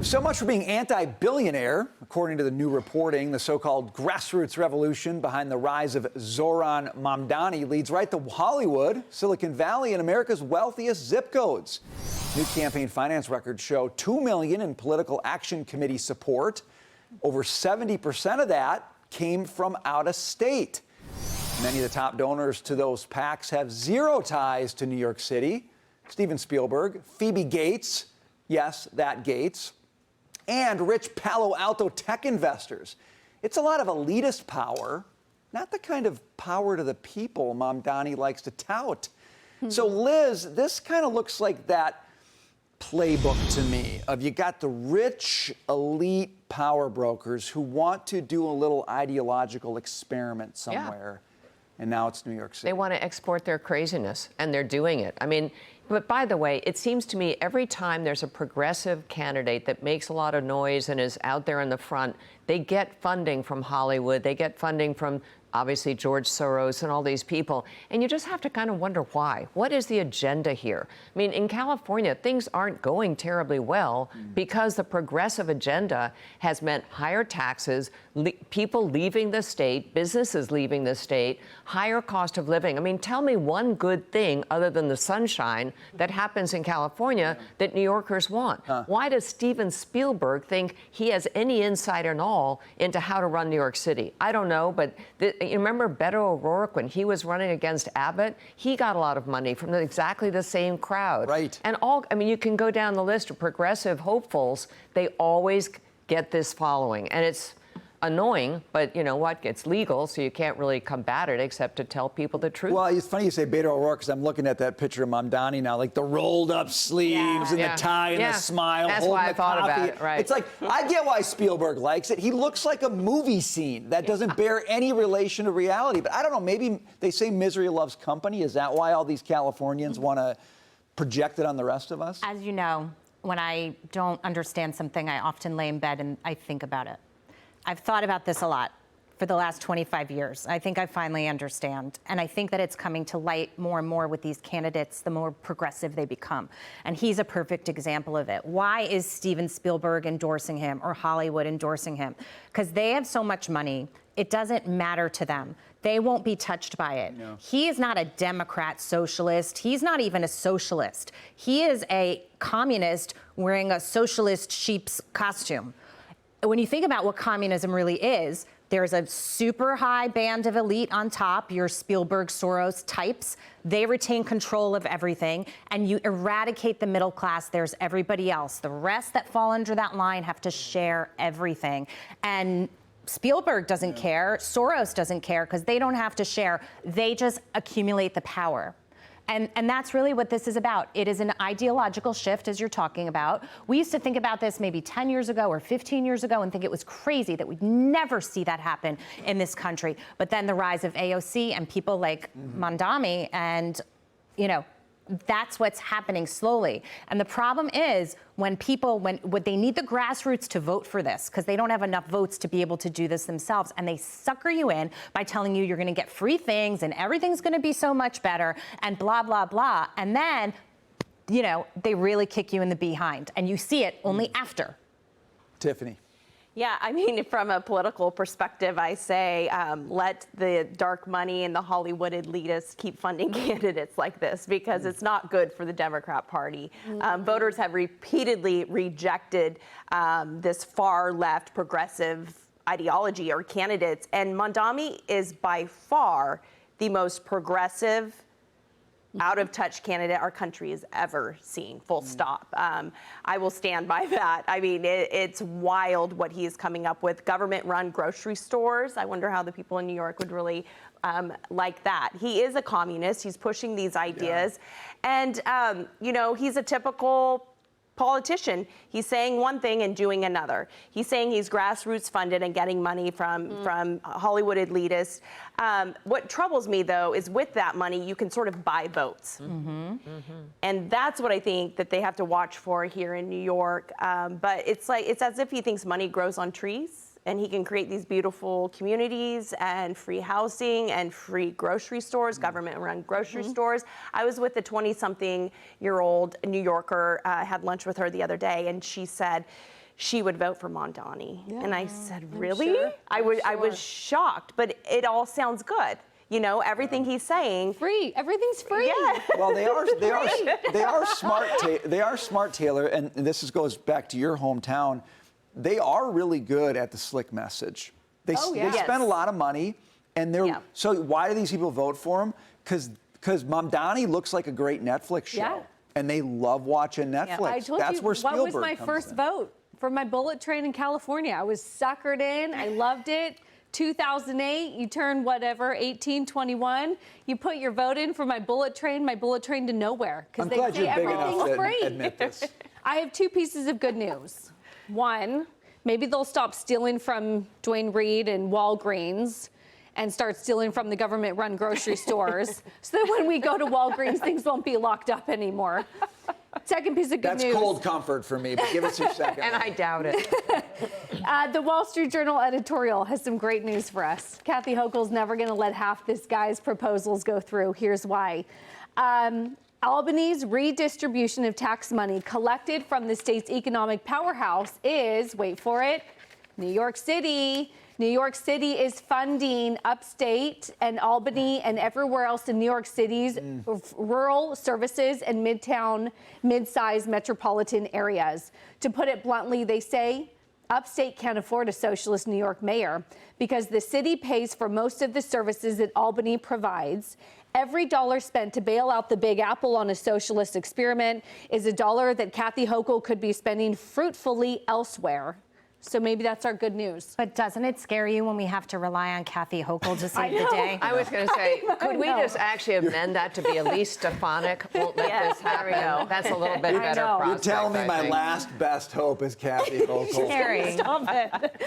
So much for being anti-billionaire. According to the new reporting, the so-called grassroots revolution behind the rise of Zohran Mamdani leads right to Hollywood, Silicon Valley, and America's wealthiest zip codes. New campaign finance records show $2 million in political action committee support. Over 70% of that came from out of state. Many of the top donors to those PACs have zero ties to New York City. Steven Spielberg, Phoebe Gates, yes, that Gates, and rich Palo Alto tech investors. It's a lot of elitist power, not the kind of power to the people Mamdani likes to tout. So, Liz, this kind of looks like that playbook to me of you got the rich elite power brokers who want to do a little ideological experiment somewhere. And now it's New York City. They want to export their craziness, and they're doing it. I mean, but by the way, it seems to me every time there's a progressive candidate that makes a lot of noise and is out there in the front, they get funding from Hollywood. They get funding from, obviously, George Soros and all these people. And you just have to kind of wonder why. What is the agenda here? I mean, in California, things aren't going terribly well because the progressive agenda has meant higher taxes, people leaving the state, businesses leaving the state, higher cost of living. I mean, tell me one good thing other than the sunshine that happens in California that New Yorkers want. Why does Steven Spielberg think he has any insight at all into how to run New York City? I don't know, but you remember Beto O'Rourke when he was running against Abbott? He got a lot of money from exactly the same crowd. Right. And I mean, you can go down the list of progressive hopefuls. They always get this following. And it's annoying, but you know what? It's legal, so you can't really combat it except to tell people the truth. Well, it's funny you say Beto O'Rourke because I'm looking at that picture of Mamdani now, like the rolled up sleeves and the tie and the smile. That's why I thought about it, right. It's like, I get why Spielberg likes it. He looks like a movie scene that doesn't bear any relation to reality. But I don't know, maybe they say misery loves company. Is that why all these Californians want to project it on the rest of us? As you know, when I don't understand something, I often lay in bed and I think about it. I've thought about this a lot for the last 25 years. I think I finally understand. And I think that it's coming to light more and more with these candidates, the more progressive they become. And he's a perfect example of it. Why is Steven Spielberg endorsing him or Hollywood endorsing him? Because they have so much money, it doesn't matter to them. They won't be touched by it. No. He is not a Democrat socialist. He's not even a socialist. He is a communist wearing a socialist sheep's costume. When you think about what communism really is, there's a super high band of elite on top, your Spielberg, Soros types. They retain control of everything, and you eradicate the middle class. There's everybody else. The rest that fall under that line have to share everything. And Spielberg doesn't care, Soros doesn't care, because they don't have to share. They just accumulate the power. And that's really what this is about. It is an ideological shift, as you're talking about. We used to think about this maybe 10 years ago or 15 years ago and think it was crazy that we'd never see that happen in this country. But then the rise of AOC and people like Mamdani and, you know, that's what's happening slowly. And the problem is when they need the grassroots to vote for this because they don't have enough votes to be able to do this themselves. And they sucker you in by telling you you're going to get free things and everything's going to be so much better and blah, blah, blah. And then, you know, they really kick you in the behind. And you see it only after. Tiffany. Yeah, I mean, from a political perspective, I say let the dark money and the Hollywood elitists keep funding candidates like this because it's not good for the Democrat Party. Voters have repeatedly rejected this far left progressive ideology or candidates, and Mamdani is by far the most progressive out-of-touch candidate our country has ever seen, full stop. I will stand by that. I mean, it's wild what he is coming up with. Government-run grocery stores. I wonder how the people in New York would really like that. He is a communist. He's pushing these ideas. And, you know, he's a typical politician. He's saying one thing and doing another. He's saying he's grassroots funded and getting money from Hollywood elitists. What troubles me, though, is with that money, you can sort of buy votes. And that's what I think that they have to watch for here in New York. But it's like, it's as if he thinks money grows on trees. and he can create these beautiful communities and free housing and free grocery stores, government-run grocery stores. I was with a 20-something-year-old New Yorker, had lunch with her the other day, and she said she would vote for Mamdani. And I said, really? Sure. I was shocked, but it all sounds good. You know, everything he's saying. Free. Everything's free. Yeah. Well, they are smart. They are smart, Taylor, and goes back to your hometown. They are really good at the slick message. They spend a lot of money, and they're so. Why do these people vote for him? Because Mamdani looks like a great Netflix show, Yeah. and they love watching Netflix. I told That's you where Spielberg what was my comes first in. vote for my bullet train in California. I was suckered in. I loved it. 2008, you turn whatever, 18, 21. You put your vote in for my bullet train to nowhere. I'm Because glad they you're say big enough everything's to free. admit this. I have two pieces of good news. One, maybe they'll stop stealing from Duane Reade and Walgreens and start stealing from the government-run grocery stores so that when we go to Walgreens, things won't be locked up anymore. Second piece of good news. That's cold comfort for me, but give us your second. And I doubt it. The Wall Street Journal editorial has some great news for us. Kathy Hochul's never going to let half this guy's proposals go through. Here's why. Albany's redistribution of tax money collected from the state's economic powerhouse is, wait for it, New York City. New York City is funding upstate and Albany and everywhere else in New York City's rural services and mid-sized metropolitan areas. To put it bluntly, they say upstate can't afford a socialist New York mayor because the city pays for most of the services that Albany provides. Every dollar spent to bail out the Big Apple on a socialist experiment is a dollar that Kathy Hochul could be spending fruitfully elsewhere. So maybe that's our good news. But doesn't it scare you when we have to rely on Kathy Hochul to save the day? I was going to say, could we know. just actually amend that to be Elise Stefanik? Won't let Yes, this there we happen. go. That's a little bit better know. You're prospect, telling me I my think. last best hope is Kathy Hochul. Scary. Stop it.